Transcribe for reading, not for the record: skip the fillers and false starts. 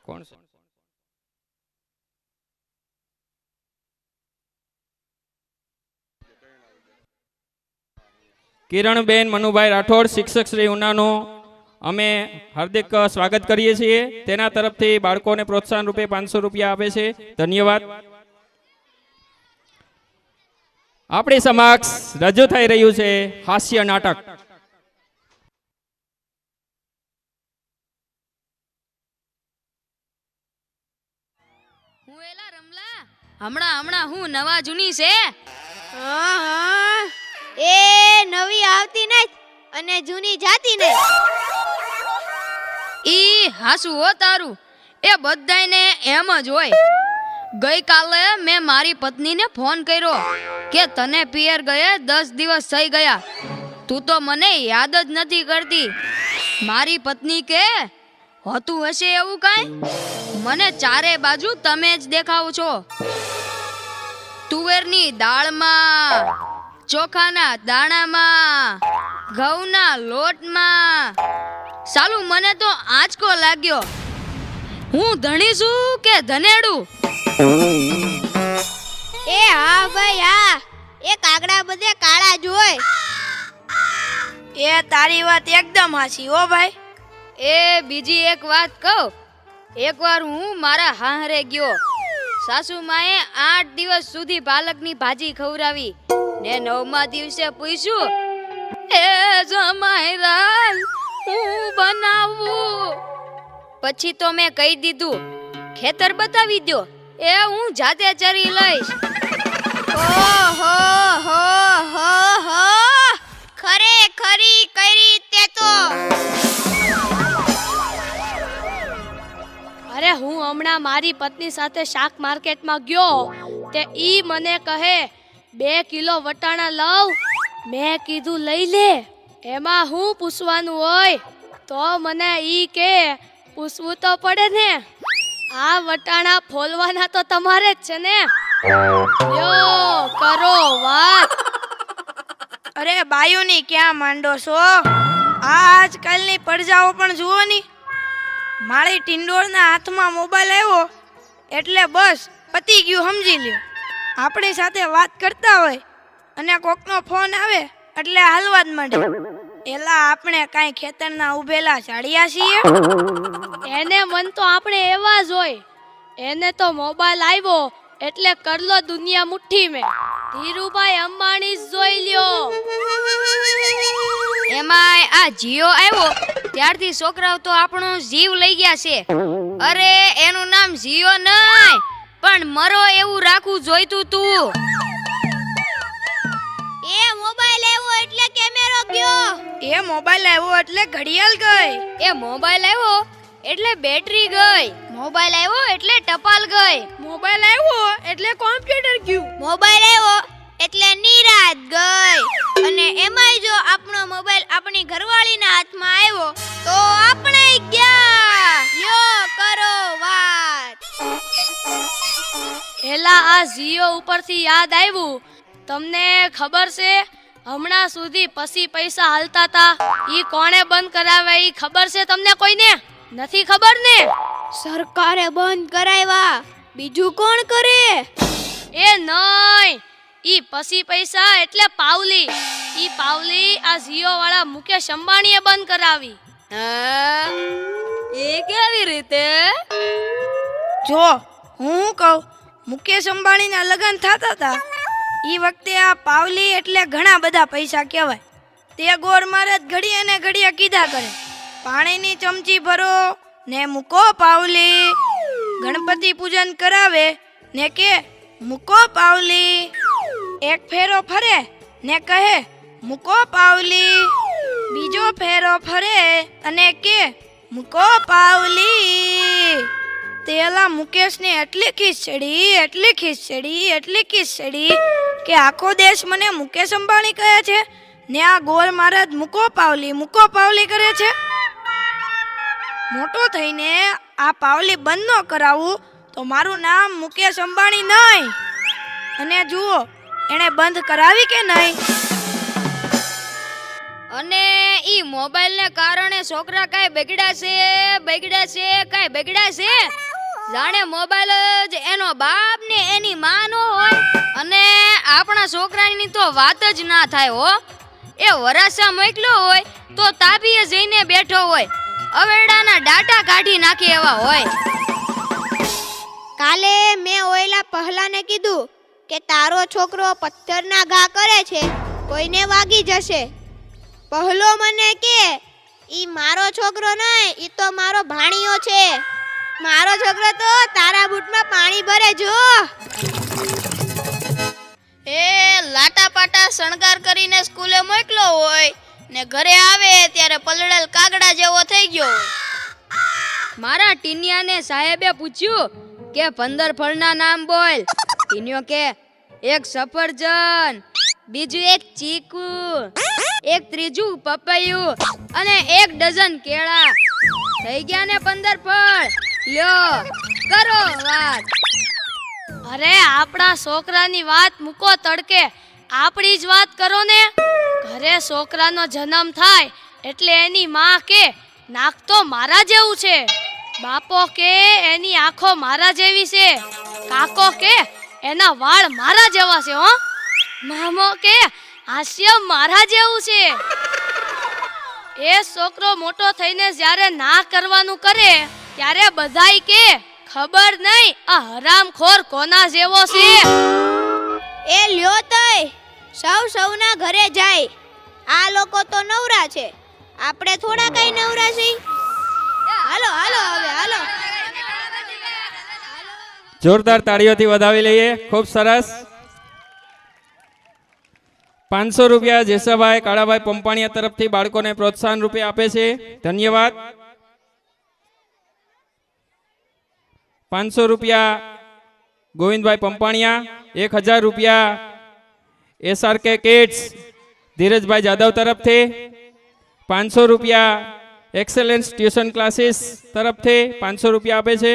કોણ છે? કિરણબેન મનુભાઈ રાઠોડ, શિક્ષક શ્રી ઉનાનું અમે હાર્દિક સ્વાગત કરીએ છીએ. તેના તરફથી બાળકોને પ્રોત્સાહન રૂપે 500 રૂપિયા આપે છે. ધન્યવાદ. આપણી સમક્ષ રજૂ થઈ રહ્યું છે હાસ્ય નાટક. હું એલા રમલા હમણાં હું નવા જૂની છે. હા હા એ નવી આવતી નહીં અને જૂની જાતી નહીં. ઈ હાસુ હો તારું, એ બધાયને એમ જ હોય. ગઈકાલે મેં મારી પત્નીને ફોન કર્યો કે તને પિયર ગયે 10 દિવસ થઈ ગયા, તું તો મને યાદ જ નથી કરતી. મારી પત્ની કે હોતું હશે એવું કાંઈ, મને ચારે બાજુ તમે જ દેખાવ છો. તુવેરની દાળમાં, ચોખાના દાણામાં, ઘઉંના લોટમાં. સાલું મને તો આંચકો લાગ્યો. હું ધણી છું કે ધનેડું? એ હા ભાઈ હા, એ કાગડા બધે કાળા જ હોય. એ તારી વાત એકદમ હાચી હો ભાઈ. એ બીજી એક વાત કહું. એકવાર હું મારા હાહરે ગયો. સાસુ માએ 8 દિવસ સુધી પાલકની ભાજી ખવડાવી ને 9મા દિવસે પૂછ્યું, એ જમાઈરાલ હું બનાવું? પછી તો મેં કહી દીધું, ખેતર બતાવી દો, એ હું જાતે ચરી લઈશ. ઓહો હો હો હો, ખરેખરી કરી તે તો. અરે હું હમણાં મારી પત્ની સાથે શાક માર્કેટમાં ગયો તે ઈ મને કહે 2 કિલો વટાણા લાવ. મેં કીધું લઈ લે, એમાં હું પૂછવાનું હોય? તો મને ઈ કે પૂછવું તો પડે ને, આ વટાણા ફોલવાના તો તમારે જ છે ને, લ્યો કરો વાત. અરે બાયુની ક્યાં માંડો છો? આજકાલની પરજાઓ પણ જુઓ ની. મારી ટિંડોળના હાથમાં મોબાઈલ આવ્યો એટલે બસ પતી ગયું, સમજી લ્યો. આપણી સાથે વાત કરતા હોય અને કોકનો ફોન આવે એટલે હાલવા જ માંડે. એલા આપણે કાંઈ ખેતરના ઉભેલા સાડિયા છીએ? એને મન તો આપણે એવા જ હોય. એને તો મોબાઈલ આવ્યો એટલે કરલો દુનિયા મુઠ્ઠી મેં. ધીરુભાઈ અંબાણી જોઈ લ્યો. એમાંય આ જીઓ આવ્યો ત્યારથી છોકરાઓ તો આપણો જીવ લઈ ગયા છે. અરે એનું નામ જીઓ નહીં પણ મરો એવું રાખવું જોઈતું તું. એ મોબાઈલ આવ્યો એટલે કેમેરો ગયો. એ મોબાઈલ આવ્યો એટલે ઘડિયાળ ગઈ. એ મોબાઈલ આવ્યો એટલે બેટરી ગઈ. મોબાઈલ આવ્યો એટલે ટપાલ ગઈ. મોબાઈલ આવ્યો એટલે કોમ્પ્યુટર ગયું. મોબાઈલ આવ્યો એટલે નિરાત ગઈ. અને એમાંય જો આપણો મોબાઈલ આપણી ઘરવાળીના હાથમાં આવ્યો તો આપણે ગયા. લ્યો કરો વાત. એલા આ જીઓ ઉપરથી યાદ આવ્યું, તમને ખબર છે હમણાં સુધી પછી પૈસા હાલતા હતા ઈ કોણે બંધ કરાવે? ઈ ખબર છે તમને કોઈને? નથી ખબર ને? સરકારે બંધ કરાવ્યા, બીજું કોણ કરે? એ નહીં, ઈ પછી પૈસા એટલે પાવલી. ઈ પાવલી આ જીઓ વાળા મુકેશ અંબાણીએ બંધ કરાવી. એ કેવી રીતે? જો હું કહું, મુકેશ અંબાણીના લગ્ન થતા હતા ઈ વખતે આ પાવલી એટલે ઘણા બધા પૈસા કહેવાય. તે ગોળ મારે ઘડીએ ને ઘડીએ કીધા કરે, પાણીની ચમચી ભરો ને મૂકો પાવલી. ગણપતિ પૂજન કરાવે ને કે મૂકો પાવલી. એક ફેરો ફરે ને કહે મૂકો પાવલી. બીજો ફેરો ફરે અને કે મૂકો પાવલી. તેલા મુકેશને એટલી ખીચડી કે આખો દેશ મને મુકેશ અંબાણી કહે છે ને આ ગોળ મહારાજ મૂકો પાવલી કરે છે. મોટો થઈને આ પાવલી બંધ ન કરાવું તો મારું નામ મુકેશ અંબાણી નહીં. અને જુઓ એણે બંધ કરાવી કે નહીં? અને ઈ મોબાઈલને કારણે છોકરા કાંઈ બગડ્યા છે જાણે મોબાઈલ જ એનો બાપ ને એની માં નો હોય. અને આપણા છોકરાની તો વાત જ ના થાય હો. એ વરાસા મોકલ્યો હોય તો તાપીએ જઈને બેઠો હોય, અવેડાના ડાટા કાઢી નાખી એવા હોય. કાલે મેં ઓયલા પહલાને કીધું કે તારો છોકરો પથ્થરના ઘા કરે છે, કોઈને વાગી જશે. પહલો મને કે ઈ મારો છોકરો નહીં, ઈ તો મારો ભાણિયો છે. મારો છોકરો તો તારા બૂટમાં પાણી ભરે જો. એ લાટા પાટા શણગાર કરીને સ્કૂલે મોકલો હોય ને ઘરે આવે ત્યારે પલળેલ કાગડા જેવો થઈ ગયો હોય. મારા ટીનિયાને સાહેબે પૂછ્યું કે 15 ફળના નામ બોલ. ટીનિયો કે એક સફરજન, બીજું એક ચીકુ, એક ત્રીજું પપૈયું અને 1 ડઝન કેળા. થઈ ગયા ને 15 ફળ. લ્યો કરો વાત. અરે આપણા છોકરાની વાત મૂકો તડકે, આપણી જ વાત કરો ને. ઘરે છોકરાનો જન્મ થાય એટલે એની માં કે નાક તો મારા જેવું છે, બાપો કે એની આંખો મારા જેવી છે, કાકો કે એના વાળ મારા જેવા છે, હો મામો કે હાસ્ય મારા જેવું છે. એ છોકરો મોટો થઈને જ્યારે ના કરવાનું કરે ત્યારે બધાય કે ખબર નહીં આ હરામખોર કોના જેવો છે. એ લ્યો તય સૌના ઘરે જાય. આ લોકો તો નવરા છે, આપણે થોડા કઈ નવરા છીએ. હાલો હાલો હવે હાલો. જોરદાર તાળીઓથી વધાવી લઈએ. ખૂબ સરસ. 500 રૂપિયા જેસાભાઈ કાળાભાઈ પંપાણીયા તરફથી બાળકોને પ્રોત્સાહન રૂપે આપે છે. ધન્યવાદ. 500 રૂપિયા ગોવિંદભાઈ પંપાણીયા. 1000 રૂપિયા SRK કિડ્સ ધીરજભાઈ જાદવ તરફથી. 500 રૂપિયા એક્સેલન્સ ટ્યુશન ક્લાસીસ તરફથી 500 રૂપિયા આપે છે.